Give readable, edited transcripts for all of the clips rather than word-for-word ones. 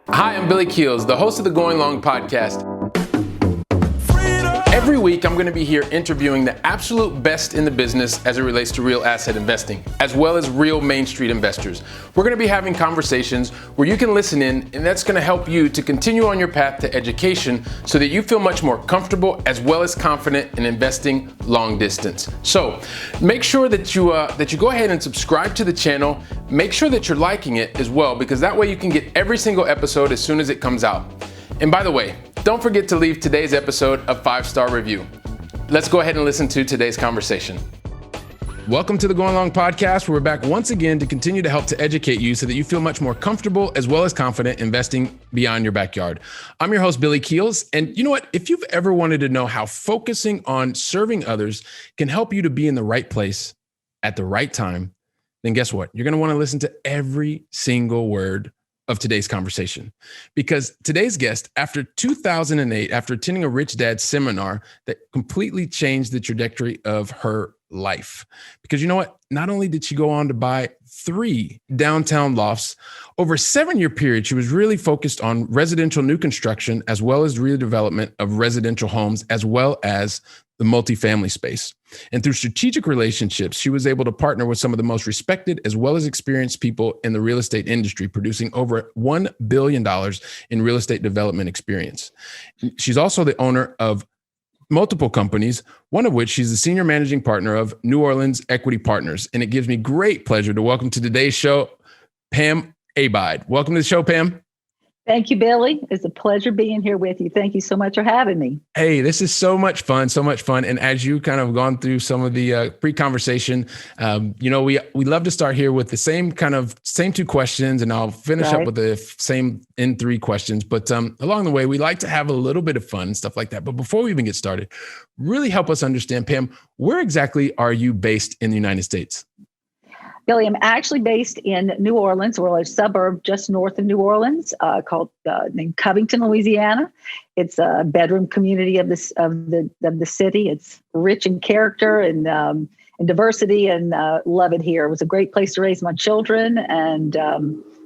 Hi, I'm Billy Keels, the host of the Going Long podcast. Every week, I'm going to be here interviewing the absolute best in the business as it relates to real asset investing, as well as real Main Street investors. We're going to be having conversations where you can listen in, and that's going to help you to continue on your path to education so that you feel much more comfortable as well as confident in investing long distance. So make sure that you go ahead and subscribe to the channel. Make sure that you're liking it as well, because that way you can get every single episode as soon as it comes out. And by the way, don't forget to leave today's episode a 5-star review. Let's go ahead and listen to today's conversation. Welcome to the Going Long podcast, where we're back once again to continue to help to educate you so that you feel much more comfortable as well as confident investing beyond your backyard. I'm your host, Billy Keels. And you know what? If you've ever wanted to know how focusing on serving others can help you to be in the right place at the right time, then guess what? You're going to want to listen to every single word of today's conversation, because today's guest, after 2008, after attending a Rich Dad seminar that completely changed the trajectory of her life, because you know what? Not only did she go on to buy 3 downtown lofts over a 7-year period, she was really focused on residential new construction, as well as redevelopment of residential homes, as well as the multifamily space. And through strategic relationships, she was able to partner with some of the most respected as well as experienced people in the real estate industry, producing over $1 billion in real estate development experience. She's also the owner of multiple companies, one of which she's the senior managing partner of New Orleans Equity Partners. And it gives me great pleasure to welcome to today's show, Pam Abide. Welcome to the show, Pam. Thank you, Billy. It's a pleasure being here with you. Thank you so much for having me. Hey, this is so much fun, so much fun. And as you kind of gone through some of the pre-conversation, we love to start here with the same 2 questions, and I'll finish up with the same 3 questions. But along the way, we like to have a little bit of fun and stuff like that. But before we even get started, really help us understand, Pam, where exactly are you based in the United States? Billy, I'm actually based in New Orleans, or a suburb just north of New Orleans, named Covington, Louisiana. It's a bedroom community of the city. It's rich in character and diversity, and love it here. It was a great place to raise my children, and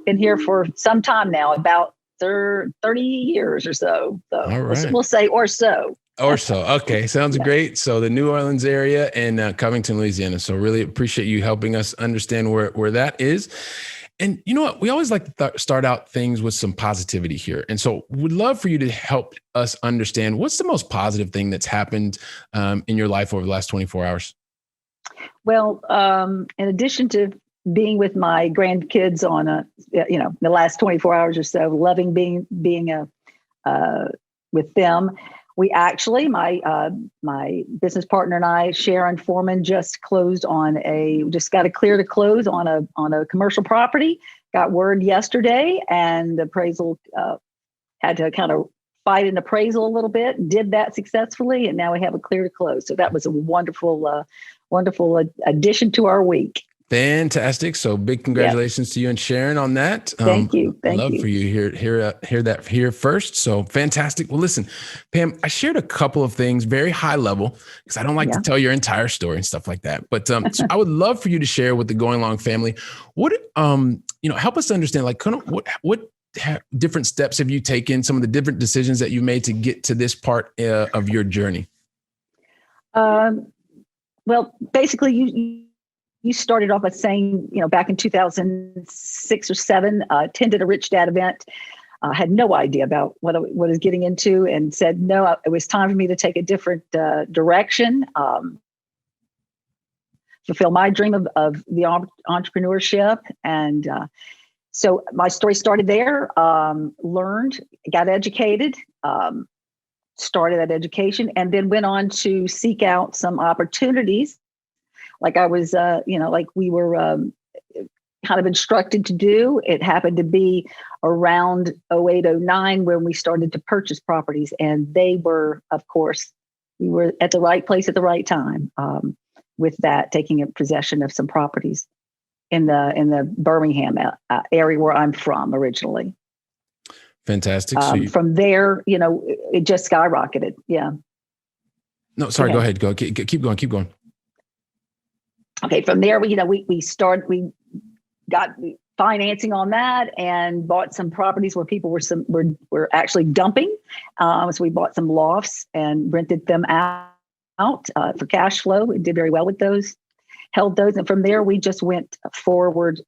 been here for some time now, about 30 years or so. So all right. We'll say or so. Or so. Okay. Sounds great. So the New Orleans area and Covington, Louisiana. So really appreciate you helping us understand where that is. And you know what? We always like to start out things with some positivity here. And so we'd love for you to help us understand what's the most positive thing that's happened in your life over the last 24 hours? Well, in addition to being with my grandkids on the last 24 hours or so, loving being with them. We actually, my business partner and I, Sharon Foreman, just got a clear to close on a commercial property. Got word yesterday, and the appraisal had to kind of fight an appraisal a little bit. Did that successfully, and now we have a clear to close. So that was a wonderful addition to our week. Fantastic. So big congratulations to you and Sharon on that. Thank you. Thank you. Love for you hear that here first. So fantastic. Well, listen, Pam, I shared a couple of things very high level because I don't like to tell your entire story and stuff like that. But so I would love for you to share with the Going Long family. What help us understand, like, what different steps have you taken? Some of the different decisions that you made to get to this part of your journey. Well, basically, you started off by saying, back in 2006 or 7, attended a Rich Dad event, had no idea about what I was getting into, and said, no, it was time for me to take a different direction, fulfill my dream of the entrepreneurship. And so my story started there, learned, got educated, started that education, and then went on to seek out some opportunities. Like I was, like we were kind of instructed to do. It happened to be around 08, 09 when we started to purchase properties. And they were, of course, we were at the right place at the right time with that, taking possession of some properties in the Birmingham area where I'm from originally. Fantastic. From there, it just skyrocketed. Yeah. No, sorry. Go ahead. Keep going. Okay. From there, we got financing on that and bought some properties where people were actually dumping. So we bought some lofts and rented them out for cash flow. We did very well with those, held those. And from there, we just went forward,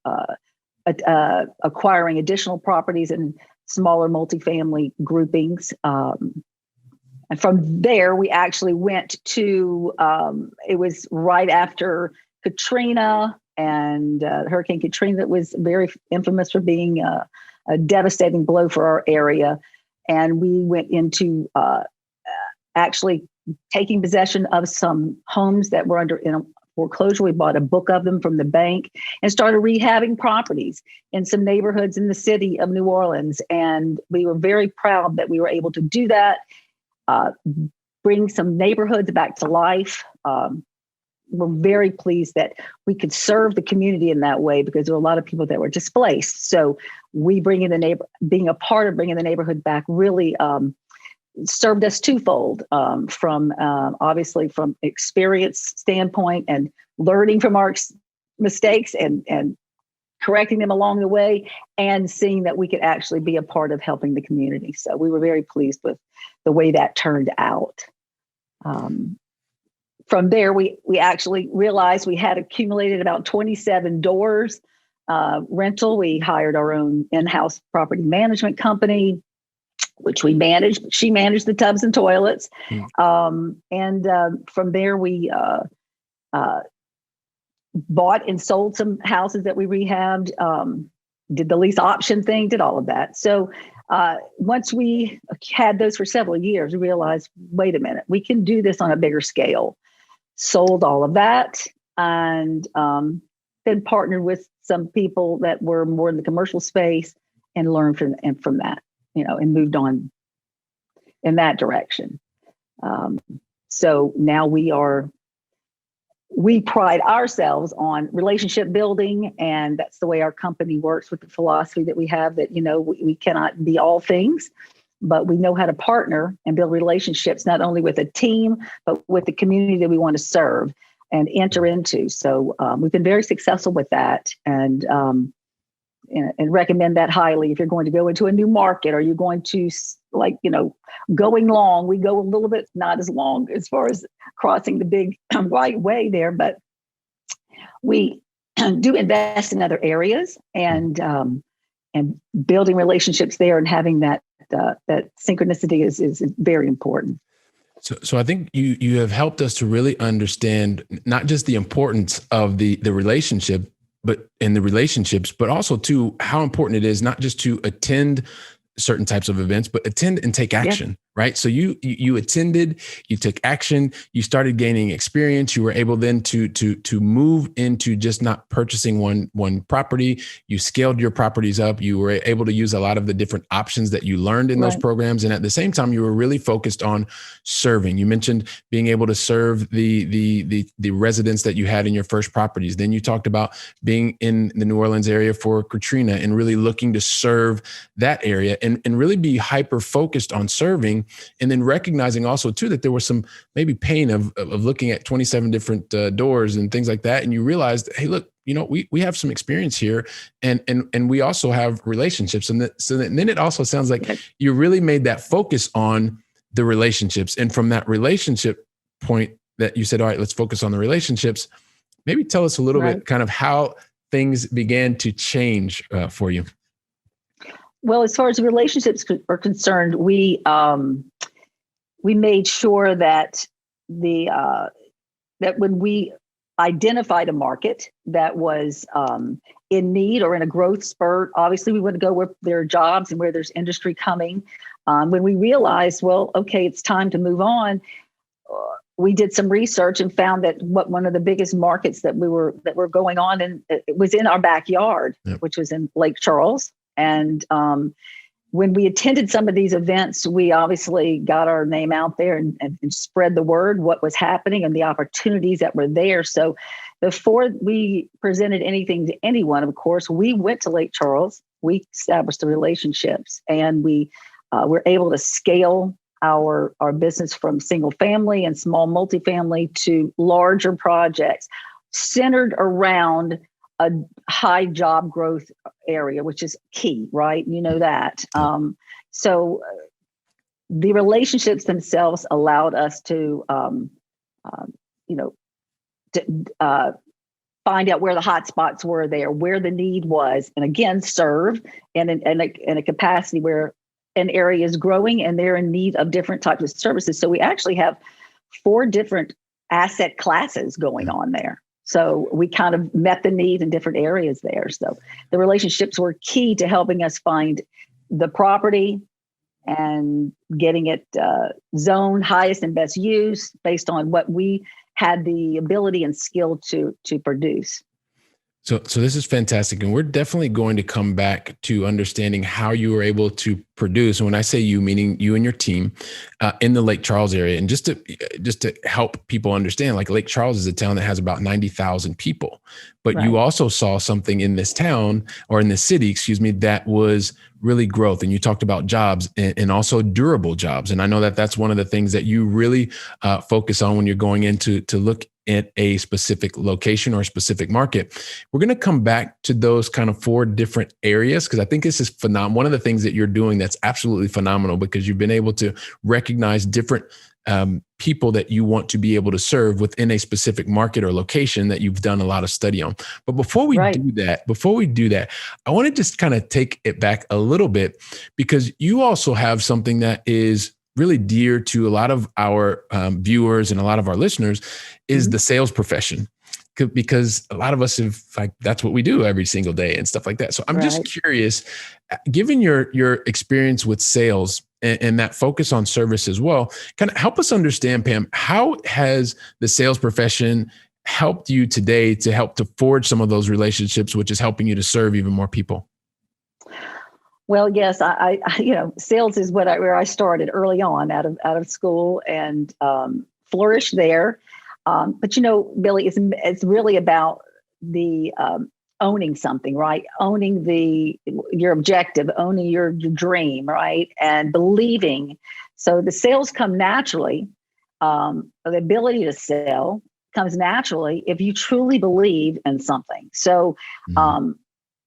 acquiring additional properties and smaller multifamily groupings. And from there, we actually went to, it was right after Katrina and Hurricane Katrina, that was very infamous for being a devastating blow for our area. And we went into actually taking possession of some homes that were in a foreclosure. We bought a book of them from the bank and started rehabbing properties in some neighborhoods in the city of New Orleans. And we were very proud that we were able to do that, bring some neighborhoods back to life. We're very pleased that we could serve the community in that way, because there were a lot of people that were displaced. So we being a part of bringing the neighborhood back really served us twofold, from obviously from experience standpoint and learning from our mistakes and correcting them along the way, and seeing that we could actually be a part of helping the community. So we were very pleased with the way that turned out. From there, we actually realized we had accumulated about 27 doors rental. We hired our own in-house property management company, which we managed. She managed the tubs and toilets. And from there, we bought and sold some houses that we rehabbed, did the lease option thing, did all of that. So once we had those for several years, we realized, wait a minute, we can do this on a bigger scale. Sold all of that, and then partnered with some people that were more in the commercial space and learned from that, and moved on in that direction. So now we pride ourselves on relationship building, and that's the way our company works, with the philosophy that we have that, we cannot be all things, but we know how to partner and build relationships, not only with a team, but with the community that we want to serve and enter into. So we've been very successful with that, and recommend that highly. If you're going to go into a new market, or you're going to, going long, we go a little bit, not as long as far as crossing the big white way there, but we do invest in other areas, and building relationships there, and having that synchronicity is very important. So I think you have helped us to really understand not just the importance of the relationship, but in the relationships, but also to how important it is not just to attend certain types of events, but attend and take action, right? So you attended, you took action, you started gaining experience. You were able then to move into just not purchasing one property. You scaled your properties up. You were able to use a lot of the different options that you learned in those programs. And at the same time, you were really focused on serving. You mentioned being able to serve the residents that you had in your first properties. Then you talked about being in the New Orleans area for Katrina and really looking to serve that area and really be hyper focused on serving. And then recognizing also too that there was some maybe pain of looking at 27 different doors and things like that. And you realized, hey, look, we have some experience here, and we also have relationships. And then it also sounds like you really made that focus on the relationships. And from that relationship point that you said, all right, let's focus on the relationships. Maybe tell us a little bit kind of how things began to change for you. Well, as far as relationships are concerned, we made sure that that when we identified a market that was in need or in a growth spurt, obviously we want to go where there are jobs and where there's industry coming. When we realized, well, okay, it's time to move on, we did some research and found that one of the biggest markets that were going on, and it was in our backyard, which was in Lake Charles. And when we attended some of these events, we obviously got our name out there and spread the word, what was happening and the opportunities that were there. So before we presented anything to anyone, of course, we went to Lake Charles, we established the relationships, and we were able to scale our business from single family and small multifamily to larger projects centered around a high job growth area, which is key, right? You know that. So the relationships themselves allowed us to, you know, find out where the hot spots were there, where the need was, and again, serve in a capacity where an area is growing and they're in need of different types of services. So we actually have 4 different asset classes going on there. So we kind of met the need in different areas there. So the relationships were key to helping us find the property and getting it zoned highest and best use based on what we had the ability and skill to produce. So this is fantastic. And we're definitely going to come back to understanding how you were able to produce. And when I say you, meaning you and your team in the Lake Charles area. And just to help people understand, like Lake Charles is a town that has about 90,000 people, but you also saw something in this town or in this city, that was really growth. And you talked about jobs and also durable jobs. And I know that that's one of the things that you really focus on when you're going into to look at a specific location or a specific market. We're going to come back to those kind of 4 different areas, because I think this is phenomenal. One of the things that you're doing that's absolutely phenomenal, because you've been able to recognize different people that you want to be able to serve within a specific market or location that you've done a lot of study on. But before we do that, I want to just kind of take it back a little bit, because you also have something that is really dear to a lot of our viewers and a lot of our listeners, is the sales profession. Because a lot of us have, like, that's what we do every single day and stuff like that. So I'm just curious, given your experience with sales and that focus on service as well, kind of help us understand, Pam, how has the sales profession helped you today to help to forge some of those relationships, which is helping you to serve even more people? Well, yes, I sales is where I started early on out of school and flourished there. But Billy, it's really about the owning something, right? Owning your objective, owning your dream, right? And believing. So the sales come naturally. The ability to sell comes naturally if you truly believe in something. So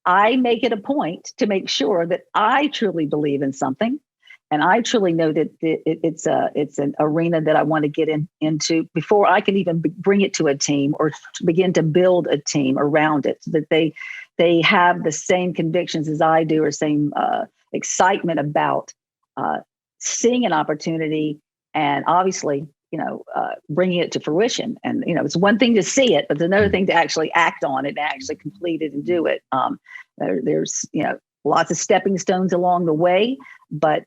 I make it a point to make sure that I truly believe in something. And I truly know that it's an arena that I want to get into before I can even bring it to a team or begin to build a team around it, so that they have the same convictions as I do, or same excitement about seeing an opportunity and obviously, bringing it to fruition. And, it's one thing to see it, but it's another thing to actually act on it and actually complete it and do it. There's lots of stepping stones along the way, but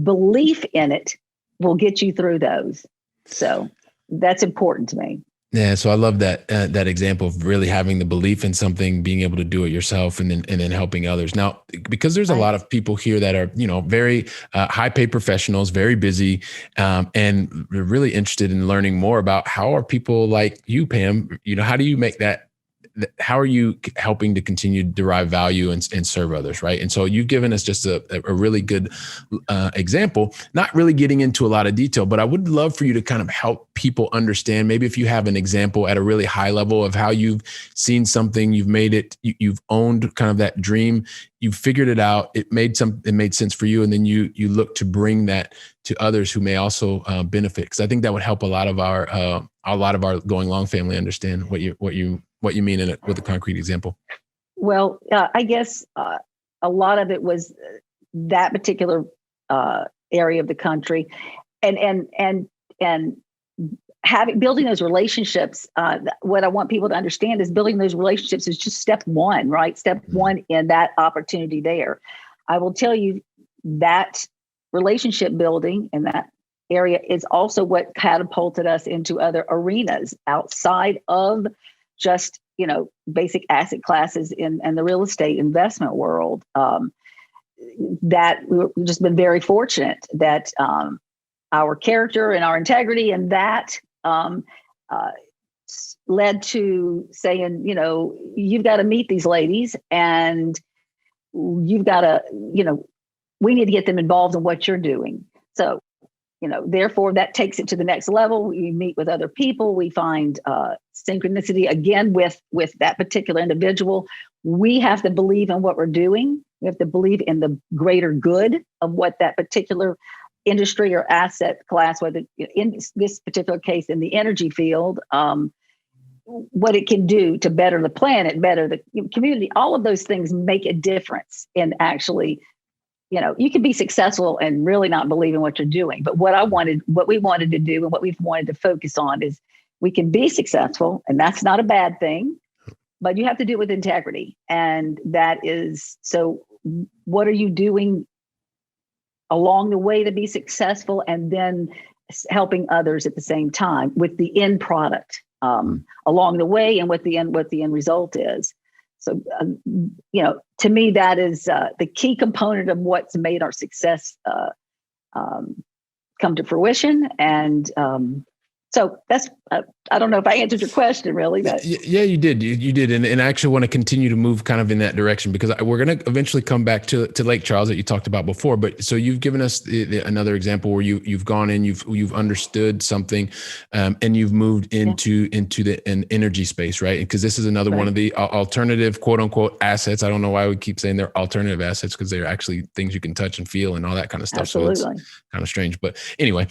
belief in it will get you through those. So that's important to me. Yeah, so I love that example of really having the belief in something, being able to do it yourself, and then helping others. Now, because there's a lot of people here that are very high paid professionals, very busy, and they're really interested in learning more about how are people like you, Pam. How do you make that? How are you helping to continue to derive value and serve others, right? And so you've given us just a really good example, not really getting into a lot of detail, but I would love for you to kind of help people understand, maybe if you have an example at a really high level of how you've seen something, you've made it, you've owned kind of that dream, you've figured it out, it made sense for you, and then you look to bring that to others who may also benefit. Because I think that would help a lot of our Going Long family understand what you mean with a concrete example. Well, I guess a lot of it was that particular area of the country, and building those relationships. What I want people to understand is building those relationships is just step one, right? Step one in that opportunity there. I will tell you that relationship building in that area is also what catapulted us into other arenas outside of just, basic asset classes in the real estate investment world. That we've just been very fortunate that our character and our integrity and that led to saying, you've got to meet these ladies and you've got to, we need to get them involved in what you're doing. So, therefore that takes it to the next level. We meet with other people. We find synchronicity again with that particular individual. We have to believe in what we're doing. We have to believe in the greater good of what that particular industry or asset class, whether in this particular case in the energy field, what it can do to better the planet, better the community. All of those things make a difference in actually, you can be successful and really not believe in what you're doing. But what we wanted to do and what we've wanted to focus on is we can be successful, and that's not a bad thing, but you have to do it with integrity. And that is, so what are you doing along the way to be successful, and then helping others at the same time with the end product along the way, and what the end result is. So, to me, that is the key component of what's made our success come to fruition. And so that's, I don't know if I answered your question really, but yeah, you did. You did. And I actually want to continue to move kind of in that direction, because we're going to eventually come back to Lake Charles that you talked about before. But so you've given us another example where you've gone in, you've understood something, and you've moved into an energy space, right? Because this is another one of the alternative, quote unquote, assets. I don't know why we keep saying they're alternative assets, because they're actually things you can touch and feel and all that kind of stuff. Absolutely. So it's kind of strange, but anyway,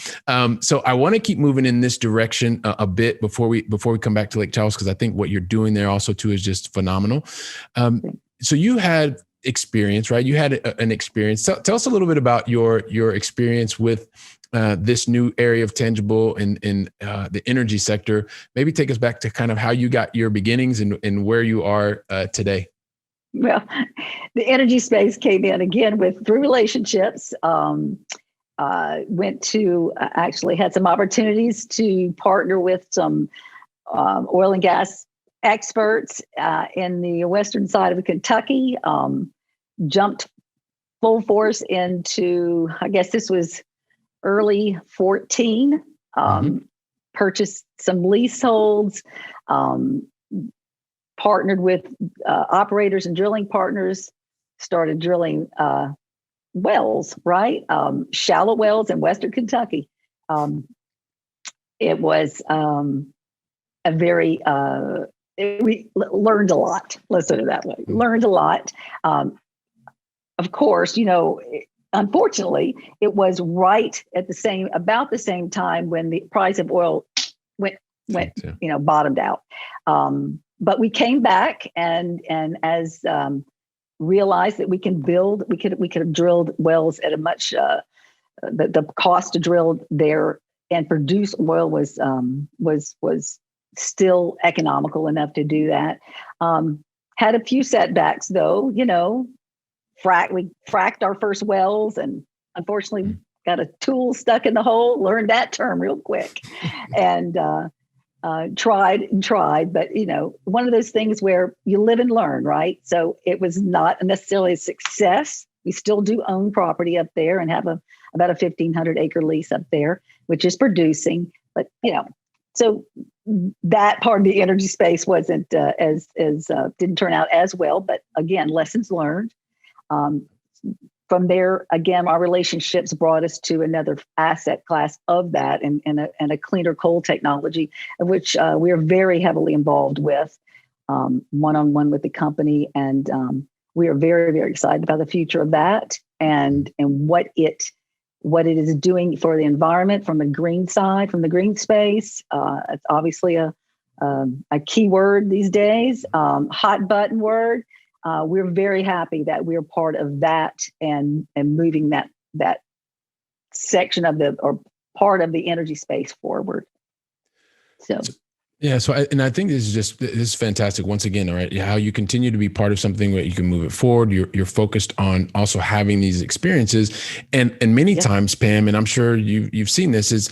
so I want to keep moving in this direction a bit before we come back to Lake Charles, because I think what you're doing there also too is just phenomenal. So you had experience, right? You had an experience. Tell us a little bit about your experience with this new area of tangible in the energy sector. Maybe take us back to kind of how you got your beginnings and where you are today. Well, the energy space came in again through relationships. Went to actually had some opportunities to partner with some oil and gas experts in the western side of Kentucky. Jumped full force into, I guess this was early 14. Purchased some leaseholds. Partnered with operators and drilling partners. Started drilling wells, right? Shallow wells in Western Kentucky. It was we learned a lot. Let's put it that way. Learned a lot. Of course, unfortunately, it was right at about the same time when the price of oil went, bottomed out. But we came back and as realized that we could have drilled wells at a much the cost to drill there and produce oil was still economical enough to do that. Had a few setbacks though, we fracked our first wells and unfortunately got a tool stuck in the hole, learned that term real quick and tried, but one of those things where you live and learn, right? So it was not necessarily a success. We still do own property up there and have about a 1,500 acre lease up there, which is producing. But so that part of the energy space wasn't didn't turn out as well. But again, lessons learned. From there, again, our relationships brought us to another asset class of that and a cleaner coal technology, of which we are very heavily involved with, one-on-one with the company. And we are very, very excited about the future of that and what it is doing for the environment from the green side, from the green space. It's obviously a key word these days, hot button word. We're very happy that we're part of that and moving that section of or part of the energy space forward. So. Yeah. So, I think this is fantastic. Once again, all right, how you continue to be part of something where you can move it forward. You're focused on also having these experiences, and many times, Pam, and I'm sure you've seen this, is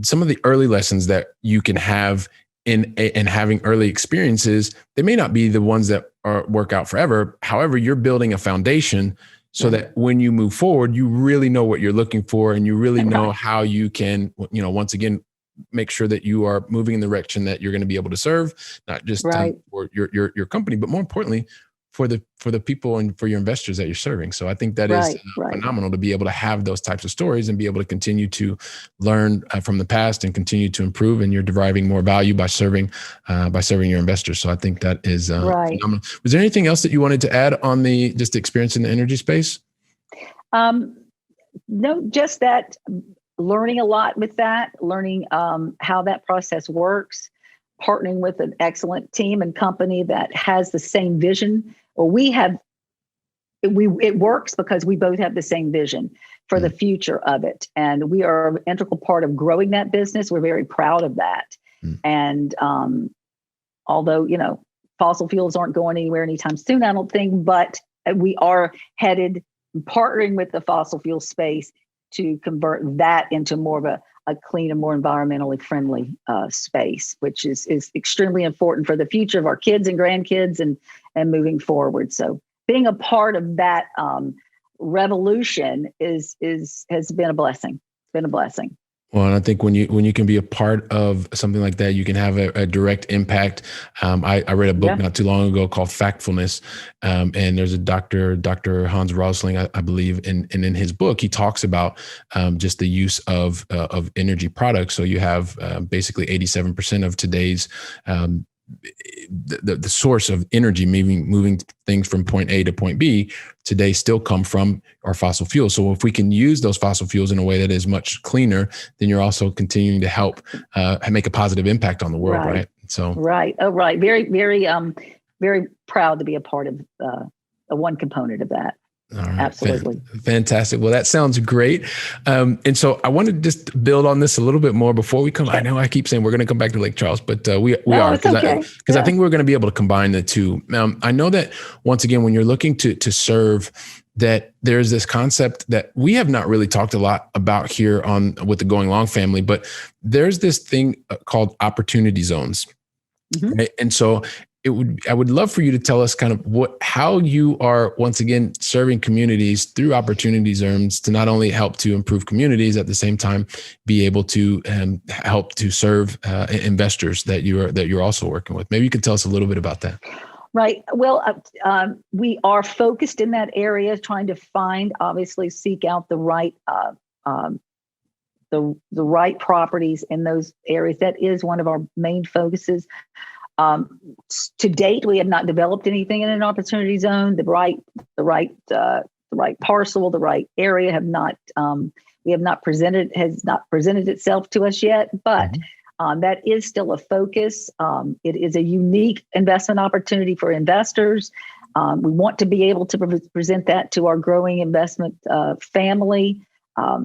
some of the early lessons that you can have in having early experiences. They may not be the ones that work out forever. However, you're building a foundation so that when you move forward, you really know what you're looking for, and you really know how you can, once again, make sure that you are moving in the direction that you're going to be able to serve, not just for your company, but more importantly, for the people and for your investors that you're serving. So I think that is phenomenal to be able to have those types of stories and be able to continue to learn from the past and continue to improve. And you're deriving more value by serving your investors. So I think that is phenomenal. Was there anything else that you wanted to add on the experience in the energy space? No, just that, learning a lot with that, learning how that process works, partnering with an excellent team and company that has the same vision. Or it works because we both have the same vision for the future of it. And we are an integral part of growing that business. We're very proud of that. And although, fossil fuels aren't going anywhere anytime soon, I don't think, but we are headed, partnering with the fossil fuel space to convert that into more of a clean and more environmentally friendly space, which is extremely important for the future of our kids and grandkids and moving forward. So being a part of that revolution has been a blessing. It's been a blessing. Well, and I think when you can be a part of something like that, you can have a direct impact. I read a book not too long ago called Factfulness, and there's a Dr. Hans Rosling, I believe, and in his book he talks about just the use of energy products. So you have basically 87% of today's the source of energy moving things from point A to point B today still come from our fossil fuels. So if we can use those fossil fuels in a way that is much cleaner, then you're also continuing to help make a positive impact on the world, right? So right. Oh, right. Very, very, very proud to be a part of one component of that. All right. Absolutely. Fantastic. Well, that sounds great. And so I want to just build on this a little bit more before we come. I know I keep saying we're going to come back to Lake Charles, but we are, because I think we're going to be able to combine the two. I know that once again, when you're looking to serve, that there's this concept that we have not really talked a lot about here with the Going Long family, but there's this thing called opportunity zones. Right? And so I would love for you to tell us kind of how you are once again serving communities through opportunity zones to not only help to improve communities, at the same time be able to help to serve investors that you're also working with. Maybe you could tell us a little bit about that. Right. Well, we are focused in that area, trying to seek out the right the right properties in those areas. That is one of our main focuses. To date, we have not developed anything in an opportunity zone. The right parcel, the right area has not presented itself to us yet. But that is still a focus. It is a unique investment opportunity for investors. We want to be able to present that to our growing investment family. A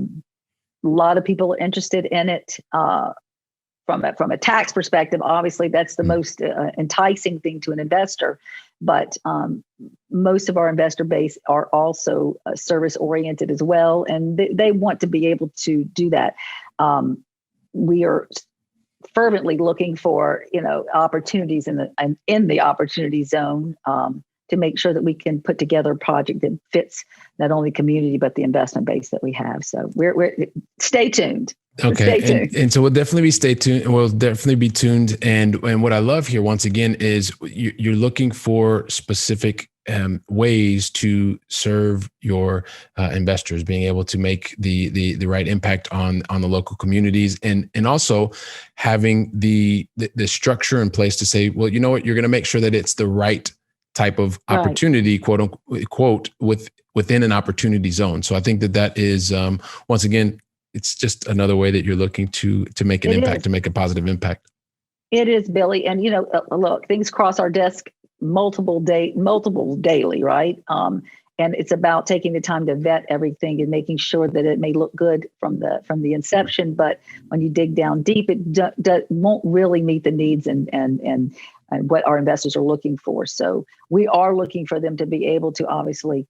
lot of people are interested in it. From a tax perspective, obviously, that's the most enticing thing to an investor. But most of our investor base are also service oriented as well, and they want to be able to do that. We are fervently looking for opportunities in the opportunity zone to make sure that we can put together a project that fits not only community but the investment base that we have. So we're stay tuned. Okay. And so we'll definitely stay tuned. We'll definitely be tuned. And what I love here, once again, is you're looking for specific ways to serve your investors, being able to make the right impact on the local communities, and also having the structure in place to say, well, you know what, you're going to make sure that it's the right type of opportunity, quote unquote, within an opportunity zone. So I think that is once again, it's just another way that you're looking to make an impact, to make a positive impact. It is, Billy. And, look, things cross our desk multiple daily, right? And it's about taking the time to vet everything and making sure that it may look good from the inception. But when you dig down deep, it won't really meet the needs and what our investors are looking for. So we are looking for them to be able to obviously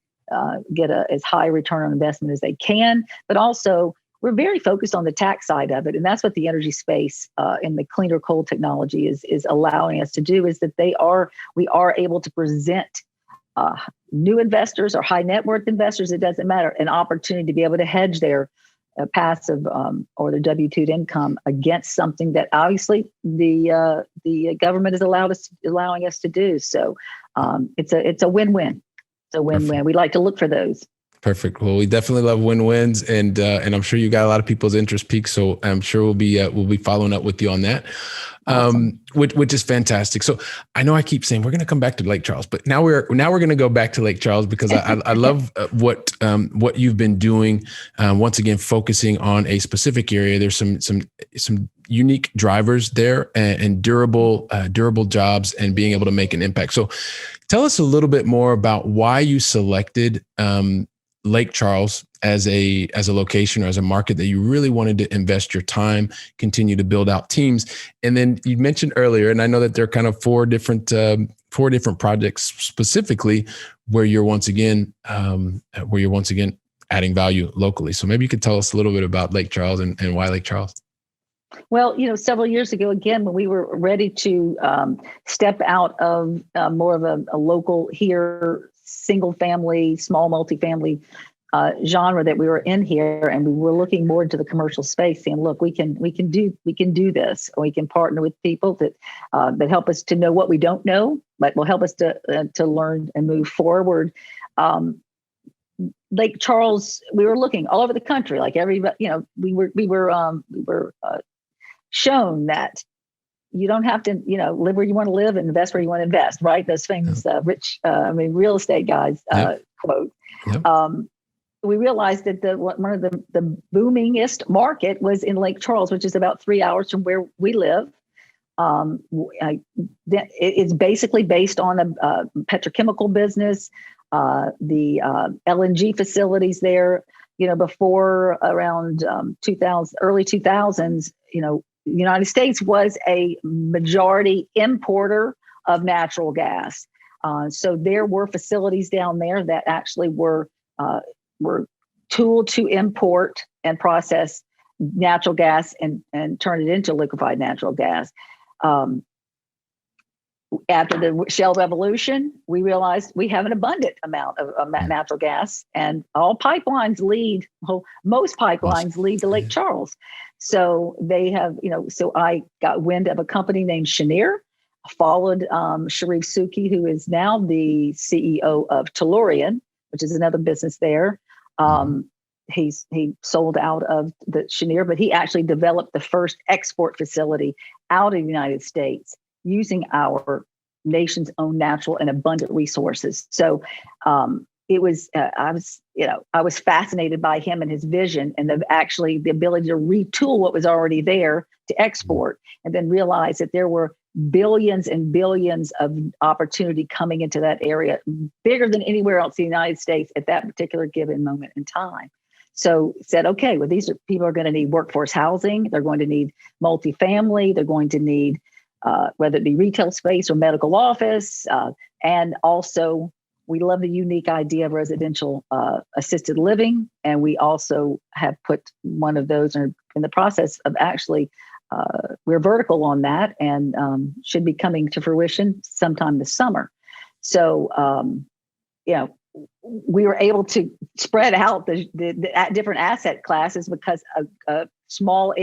get as high return on investment as they can, but also we're very focused on the tax side of it. And that's what the energy space in the cleaner coal technology is allowing us to do, is that we are able to present new investors or high net worth investors, it doesn't matter, an opportunity to be able to hedge their passive or their W-2 income against something that obviously the government is allowing us to do. So it's a win-win. It's a win-win. Perfect. We like to look for those. Perfect. Well, we definitely love win-wins, and I'm sure you got a lot of people's interest peaked. So I'm sure we'll be following up with you on that, Awesome. which is fantastic. So I know I keep saying we're going to come back to Lake Charles, but now we're going to go back to Lake Charles because I love what you've been doing. Once again, focusing on a specific area. There's some unique drivers there and durable jobs and being able to make an impact. So tell us a little bit more about why you selected Lake Charles as a location or as a market that you really wanted to invest your time, continue to build out teams. And then you mentioned earlier, and I know that there are kind of four different projects specifically where you're once again adding value locally. So maybe you could tell us a little bit about Lake Charles and why Lake Charles. Well, several years ago, again, when we were ready to step out of more of a local here, single family, small multifamily genre that we were in here, and we were looking more into the commercial space, saying, "Look, we can do this. We can partner with people that help us to know what we don't know, but will help us to learn and move forward." Lake Charles, we were looking all over the country, like everybody. We were shown that you don't have to, live where you want to live and invest where you want to invest, right? Those famous real estate guys quote. Yep. We realized that one of the boomingest market was in Lake Charles, which is about 3 hours from where we live. It's basically based on a petrochemical business, the LNG facilities there. Before around 2000, early 2000s, the United States was a majority importer of natural gas. So there were facilities down there that actually were tooled to import and process natural gas and turn it into liquefied natural gas. After the shale revolution, we realized we have an abundant amount of natural gas, and most pipelines lead to Lake Charles. So they have, so I got wind of a company named Cheniere, followed Sharif Suki, who is now the CEO of Tellurian, which is another business there. He sold out of the Cheniere, but he actually developed the first export facility out of the United States using our nation's own natural and abundant resources. So it was, I was fascinated by him and his vision, and the ability to retool what was already there to export, and then realize that there were billions and billions of opportunity coming into that area, bigger than anywhere else in the United States at that particular given moment in time. So said, okay, well, people are going to need workforce housing. They're going to need multifamily. They're going to need whether it be retail space or medical office. And also, we love the unique idea of residential assisted living. And we also have put one of those in the process of actually, we're vertical on that and should be coming to fruition sometime this summer. So, we were able to spread out the different asset classes because a small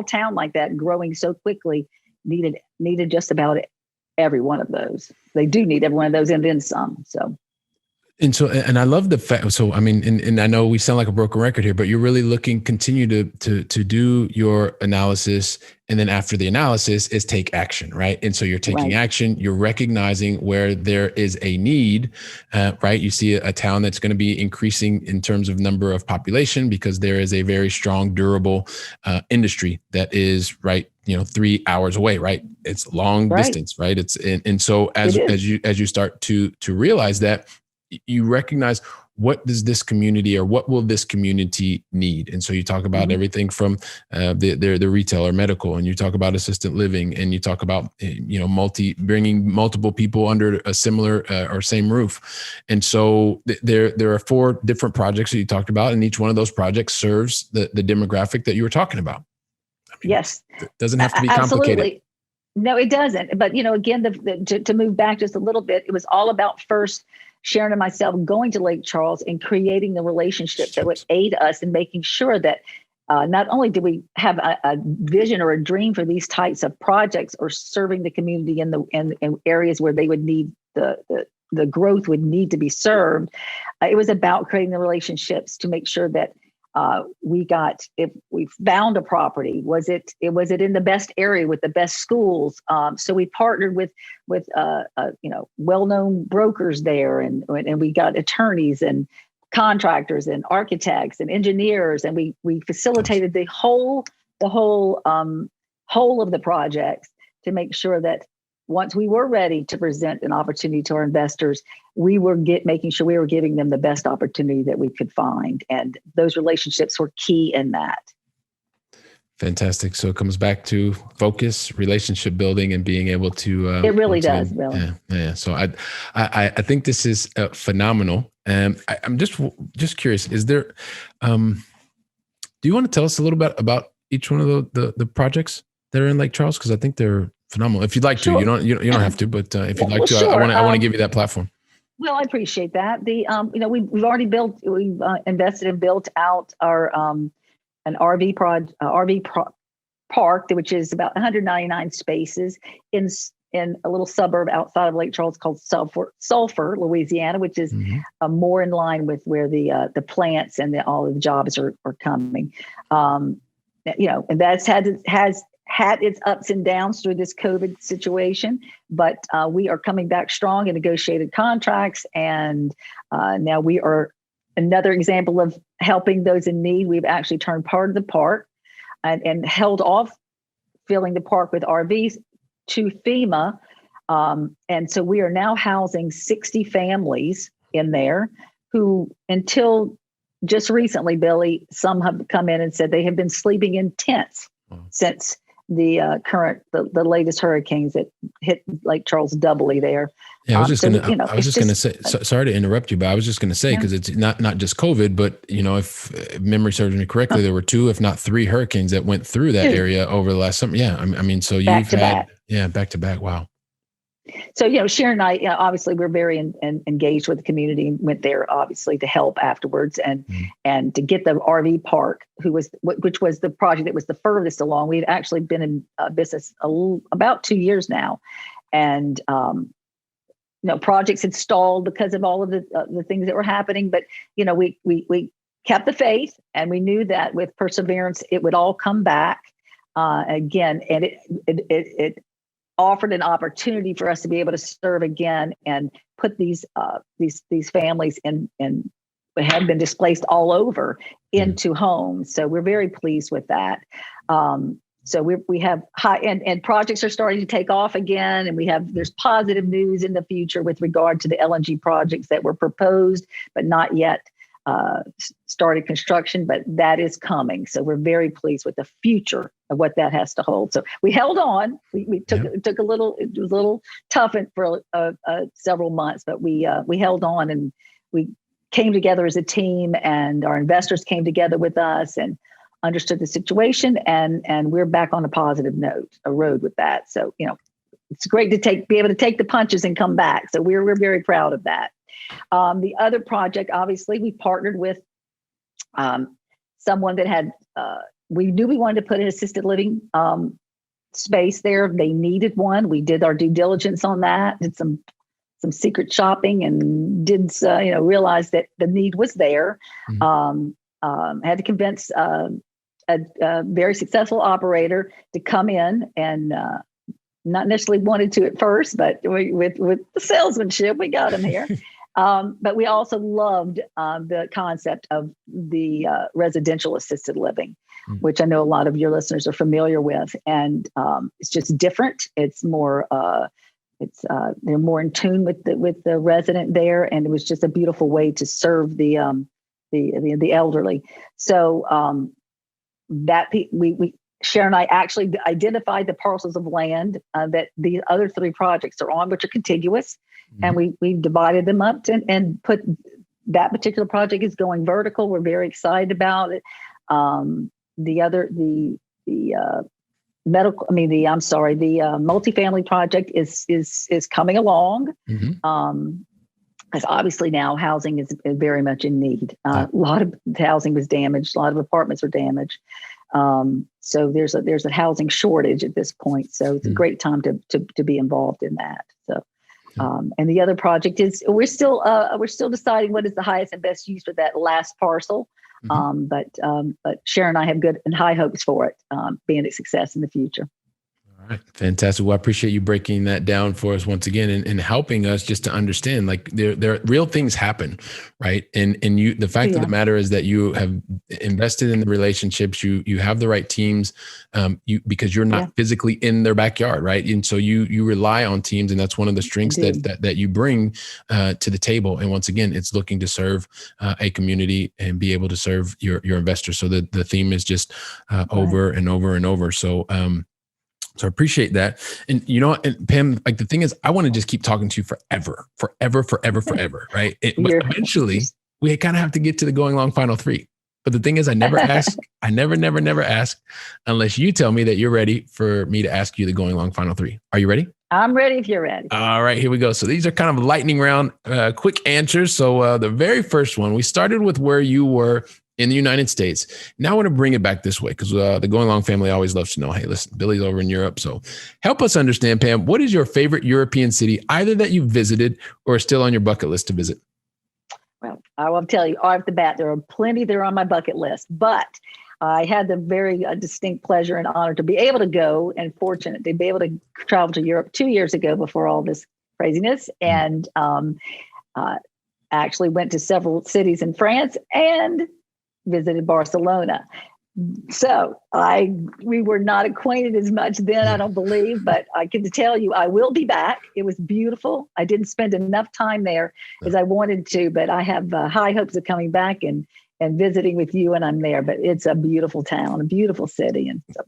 town like that growing so quickly needed just about every one of those. They do need every one of those and then some. So. And I love the fact. So, I mean, and I know we sound like a broken record here, but you're really continue to do your analysis. And then after the analysis is take action, right? And so you're taking action, you're recognizing where there is a need, right? You see a town that's going to be increasing in terms of number of population because there is a very strong, durable industry that is 3 hours away, right? It's long distance, right? And so as you start to realize that, you recognize what does this community or what will this community need? And so you talk about everything from the retail or medical, and you talk about assisted living, and you talk about, bringing multiple people under a similar or same roof. And so there are 4 different projects that you talked about, and each one of those projects serves the demographic that you were talking about. I mean, yes. It doesn't have to be complicated. Absolutely. No, it doesn't. But, again, to move back just a little bit, it was all about first Sharon and myself going to Lake Charles and creating the relationships that would aid us in making sure that not only did we have a vision or a dream for these types of projects or serving the community in areas where they would need the growth would need to be served, it was about creating the relationships to make sure that if we found a property, was it in the best area with the best schools? So we partnered with well-known brokers there, and we got attorneys and contractors and architects and engineers, and we facilitated the whole of the projects to make sure that once we were ready to present an opportunity to our investors, we were making sure we were giving them the best opportunity that we could find. And those relationships were key in that. Fantastic. So it comes back to focus, relationship building, and being able to. It really does, Bill. Yeah. So I think this is phenomenal. And I'm just curious, is there, do you want to tell us a little bit about each one of the projects that are in Lake Charles? Because I think they're phenomenal. If you'd like to, you don't have to, but if you'd like to, sure. I want to give you that platform. Well, I appreciate that. We've already invested and built out our an RV park, which is about 199 spaces in a little suburb outside of Lake Charles called Sulphur, Louisiana, which is more in line with where the plants and all of the jobs are coming. And that's had its ups and downs through this COVID situation, but we are coming back strong in negotiated contracts. And now we are another example of helping those in need. We've actually turned part of the park and held off filling the park with RVs to FEMA. And so we are now housing 60 families in there who, until just recently, Billy, some have come in and said they have been sleeping in tents since the latest hurricanes that hit Lake Charles doubly there. Yeah, I was just going to say, sorry to interrupt you, but I was just going to say, because it's not just COVID, but if memory serves me correctly, there were 2, if not 3 hurricanes that went through that area over the last summer. Yeah. I mean, so you've had, back to back. Wow. So, Sharon and I, obviously we're very engaged with the community and went there obviously to help afterwards and to get the RV park, which was the project that was the furthest along. We've actually been in business about 2 years now. And, projects had stalled because of all of the things that were happening. But, we kept the faith, and we knew that with perseverance, it would all come back again. And it offered an opportunity for us to be able to serve again and put these families in had been displaced all over into homes. So we're very pleased with that. So we have high and projects are starting to take off again, and there's positive news in the future with regard to the LNG projects that were proposed but not yet started construction, but that is coming. So we're very pleased with the future of what that has to hold. So we held on. We took it was a little tough for several months, but we held on, and we came together as a team, and our investors came together with us and understood the situation, and we're back on a road with that. So, it's great to be able to take the punches and come back. So we're very proud of that. The other project, obviously, we partnered with someone that had, we knew we wanted to put an assisted living space there. They needed one. We did our due diligence on that, did some secret shopping, and realized that the need was there. Had to convince a very successful operator to come in, and not necessarily wanted to at first, but with the salesmanship, we got him here. But we also loved the concept of the residential assisted living, which I know a lot of your listeners are familiar with. And it's just different. It's more, they're more in tune with the resident there. And it was just a beautiful way to serve the elderly. So Sharon and I actually identified the parcels of land that the other 3 projects are on, which are contiguous. And we divided them up and put that particular project is going vertical. We're very excited about it. The multifamily project is coming along. because obviously now housing is very much in need. A lot of housing was damaged. A lot of apartments were damaged. So there's a housing shortage at this point. So it's a great time to be involved in that. So, and the other project is we're still deciding what is the highest and best use for that last parcel. But Sharon and I have good and high hopes for it being a success in the future. All right. Fantastic. Well, I appreciate you breaking that down for us once again and helping us just to understand, like there real things happen, right? And the fact of the matter is that you have invested in the relationships, you have the right teams, because you're not physically in their backyard, right? And so you rely on teams, and that's one of the strengths that you bring to the table. And once again, it's looking to serve a community and be able to serve your investors. So the theme is just over and over and over. So I appreciate that. And you know what, and Pam, like the thing is, I want to just keep talking to you forever, right? But eventually we kind of have to get to the going long final three. But the thing is, I never ask, I never ask unless you tell me that you're ready for me to ask you the going long final three. Are you ready? I'm ready if you're ready. All right, here we go. So these are kind of lightning round, quick answers. So the very first one, we started with where you were in the United States. Now I want to bring it back this way because the Going Long family always loves to know, hey, listen, Billy's over in Europe. So help us understand, Pam, what is your favorite European city, either that you've visited or is still on your bucket list to visit? Well, I will tell you off the bat, there are plenty that are on my bucket list, but I had the very distinct pleasure and honor to be able to go and fortunate to be able to travel to Europe 2 years ago before all this craziness. And actually went to several cities in France and visited Barcelona. So we were not acquainted as much then, I don't believe, but I can tell you I will be back. It was beautiful. I didn't spend enough time there as I wanted to, but I have high hopes of coming back and visiting with you when I'm there. But it's a beautiful town, a beautiful city. And so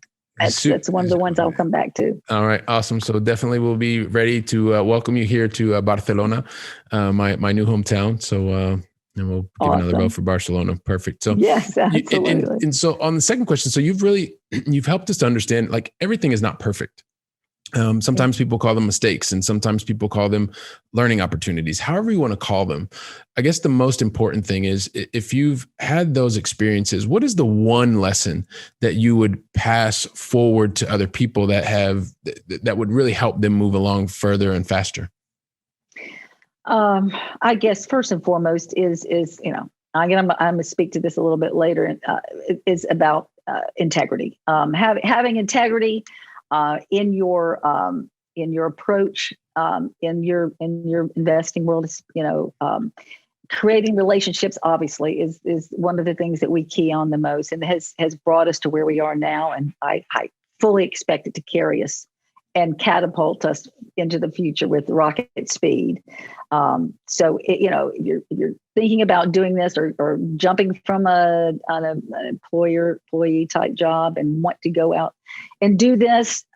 that's one of the ones I'll come back to. All right. Awesome. So definitely we'll be ready to welcome you here to Barcelona, my new hometown. So, and we'll give another vote for Barcelona. Perfect. So yes, absolutely. And so on the second question, so you've helped us to understand, like, everything is not perfect. Sometimes people call them mistakes and sometimes people call them learning opportunities, however you want to call them. I guess the most important thing is, if you've had those experiences, what is the one lesson that you would pass forward to other people that would really help them move along further and faster? I guess first and foremost is I'm going to speak to this a little bit later. Is about integrity. Having integrity in your approach, in your investing world. Creating relationships obviously is one of the things that we key on the most, and has brought us to where we are now. And I fully expect it to carry us and catapult us into the future with rocket speed. So if you're thinking about doing this or jumping from an employee type job and want to go out and do this,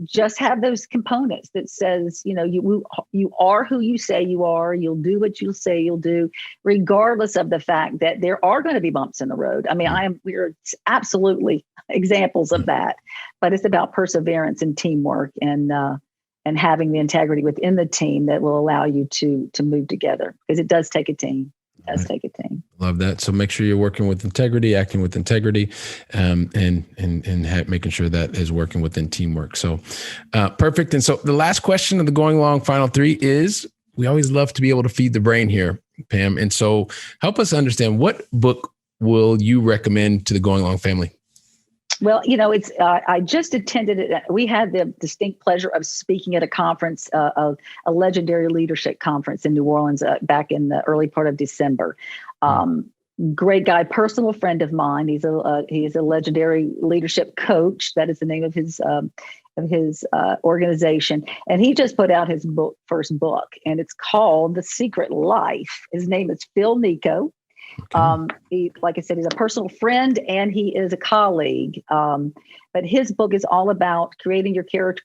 just have those components that says, you are who you say you are. You'll do what you'll say you'll do, regardless of the fact that there are going to be bumps in the road. I mean, we're absolutely examples of that, but it's about perseverance and teamwork and having the integrity within the team that will allow you to move together, because it does take a team. It does take a team. Love that. So make sure you're working with integrity, acting with integrity, and making sure that is working within teamwork. So perfect. And so the last question of the Going Long Final Three is, we always love to be able to feed the brain here, Pam. And so help us understand, what book will you recommend to the Going Long family? Well, it's I just attended it. We had the distinct pleasure of speaking at a conference, a legendary leadership conference in New Orleans back in the early part of December. Great guy, personal friend of mine. He's a legendary leadership coach. That is the name of his organization. And he just put out his first book, and it's called The Secret Life. His name is Phil Nico. Okay. Like I said, he's a personal friend and he is a colleague. But his book is all about creating your character,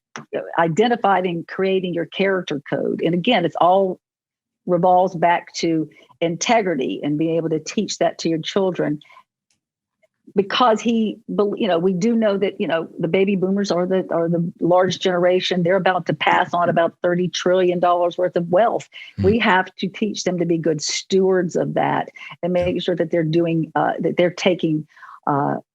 identifying and creating your character code. And again, it's all revolves back to integrity and being able to teach that to your children. because we do know that, the baby boomers are the large generation. They're about to pass on about $30 trillion worth of wealth. We have to teach them to be good stewards of that and make sure that they're doing, that they're taking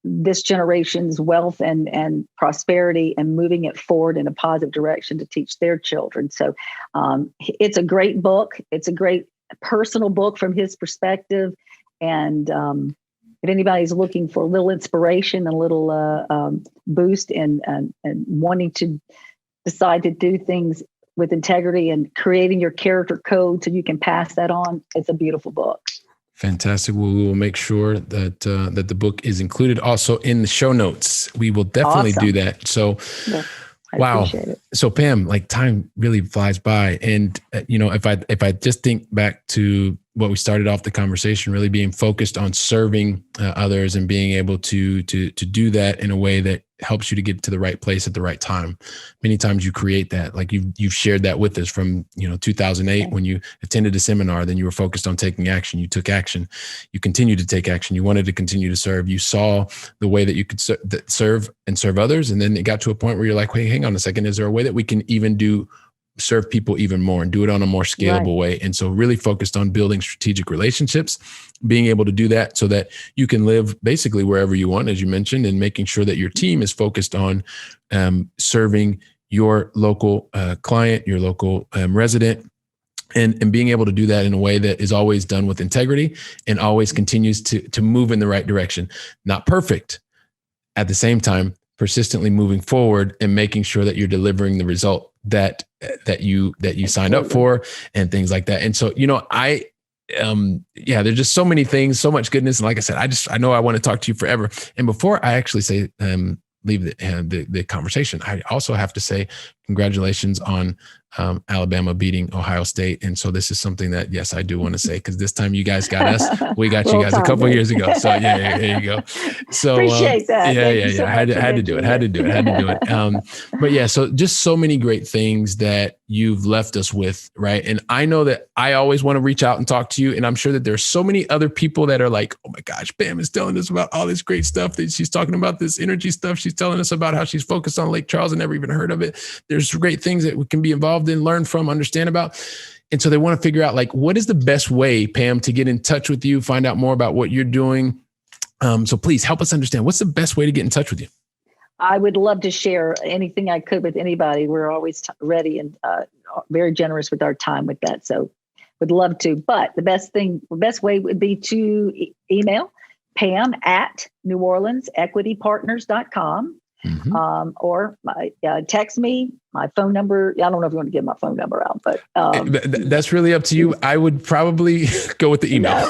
this generation's wealth and prosperity and moving it forward in a positive direction to teach their children. So it's a great book. It's a great personal book from his perspective. And if anybody's looking for a little inspiration, a little boost and wanting to decide to do things with integrity and creating your character code so you can pass that on, it's a beautiful book. Fantastic. Well, we will make sure that that the book is included also in the show notes. We will definitely do that. So, yeah, wow. So Pam, like time really flies by. And, if I just think back to what we started off the conversation, really being focused on serving others and being able to do that in a way that helps you to get to the right place at the right time. Many times you create that, like you've shared that with us from, 2008 when you attended a seminar, then you were focused on taking action. You took action, you continued to take action. You wanted to continue to serve. You saw the way that you could serve and serve others. And then it got to a point where you're like, hey, hang on a second. Is there a way that we can even serve people even more and do it on a more scalable way? And so really focused on building strategic relationships, being able to do that so that you can live basically wherever you want, as you mentioned, and making sure that your team is focused on serving your local client, your local resident, and being able to do that in a way that is always done with integrity and always continues to move in the right direction. Not perfect. At the same time, persistently moving forward and making sure that you're delivering the result that you signed up for and things like that. And so, there's just so many things, so much goodness. And like I said, I know I want to talk to you forever. And before I actually say, leave the conversation, I also have to say congratulations on Alabama beating Ohio State. And so this is something that, yes, I do want to say, because this time you guys got us. We got you guys a couple of years ago. So yeah, there you go. So appreciate that. Yeah. I had to do it. But yeah, so just so many great things that you've left us with, right? And I know that I always want to reach out and talk to you. And I'm sure that there's so many other people that are like, oh my gosh, Pam is telling us about all this great stuff that she's talking about, this energy stuff. She's telling us about how she's focused on Lake Charles and never even heard of it. There's great things that we can be involved in, learn from, understand about. And so they want to figure out, like, what is the best way, Pam, to get in touch with you, find out more about what you're doing. So please help us understand, what's the best way to get in touch with you? I would love to share anything I could with anybody. We're always ready and very generous with our time with that. So would love to. But the best way would be to email Pam at NewOrleansEquityPartners.com. Mm-hmm. Or text me. My phone number, I don't know if you want to give my phone number out, but that's really up to you. I would probably go with the email.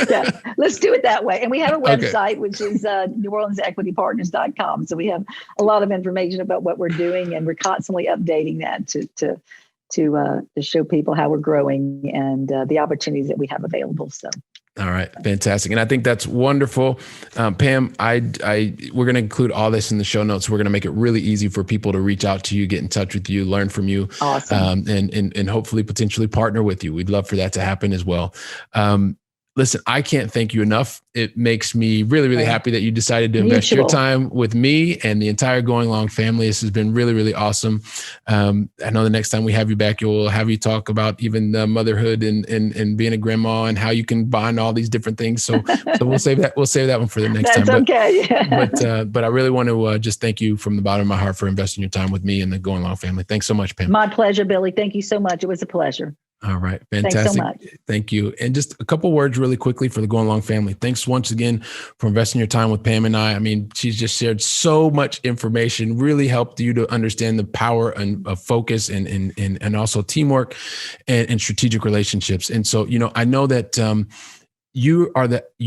Yeah, let's do it that way. And we have a website, which is NewOrleansEquityPartners.com. So we have a lot of information about what we're doing, and we're constantly updating that to show people how we're growing and the opportunities that we have available. So. All right. Fantastic. And I think that's wonderful. Pam, we're going to include all this in the show notes. We're going to make it really easy for people to reach out to you, get in touch with you, learn from you, awesome. And hopefully potentially partner with you. We'd love for that to happen as well. Listen, I can't thank you enough. It makes me really, really happy that you decided to invest your time with me and the entire Going Long family. This has been really, really awesome. I know the next time we have you back, we'll have you talk about even motherhood and being a grandma and how you can bond all these different things. So we'll save that. We'll save that one for the next time. That's okay. But I really want to just thank you from the bottom of my heart for investing your time with me and the Going Long family. Thanks so much, Pam. My pleasure, Billy. Thank you so much. It was a pleasure. All right. Fantastic. Thanks so much. Thank you. And just a couple words really quickly for the Going Long family. Thanks once again for investing your time with Pam and I. I mean, she's just shared so much information, really helped you to understand the power of focus and also teamwork and strategic relationships. And so, I know that you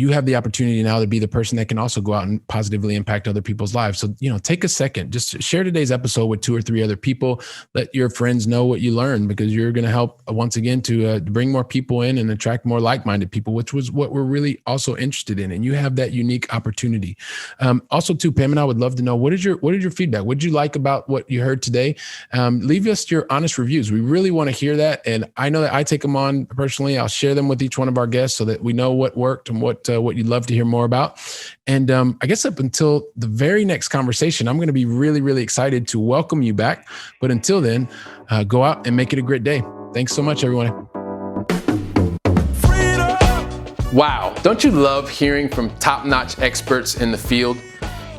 have the opportunity now to be the person that can also go out and positively impact other people's lives. So, take a second, just share today's episode with 2 or 3 other people. Let your friends know what you learned, because you're going to help once again to bring more people in and attract more like-minded people, which was what we're really also interested in. And you have that unique opportunity. Also too, Pam and I would love to know, what is your feedback? What did you like about what you heard today? Leave us your honest reviews. We really want to hear that. And I know that I take them on personally. I'll share them with each one of our guests so that we know what worked and what you'd love to hear more about. And I guess up until the very next conversation, I'm going to be really, really excited to welcome you back. But until then, go out and make it a great day. Thanks so much, everyone. Wow, don't you love hearing from top-notch experts in the field?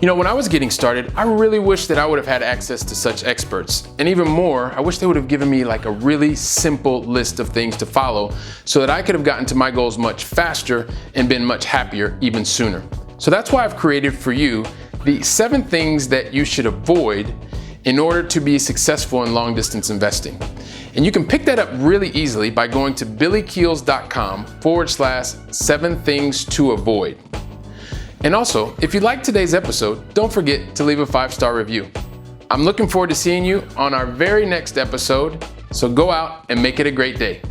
You know, when I was getting started, I really wish that I would have had access to such experts. And even more, I wish they would have given me like a really simple list of things to follow so that I could have gotten to my goals much faster and been much happier even sooner. So that's why I've created for you the 7 things that you should avoid in order to be successful in long-distance investing. And you can pick that up really easily by going to billykeels.com/7 things to avoid. And also, if you liked today's episode, don't forget to leave a 5-star review. I'm looking forward to seeing you on our very next episode, so go out and make it a great day.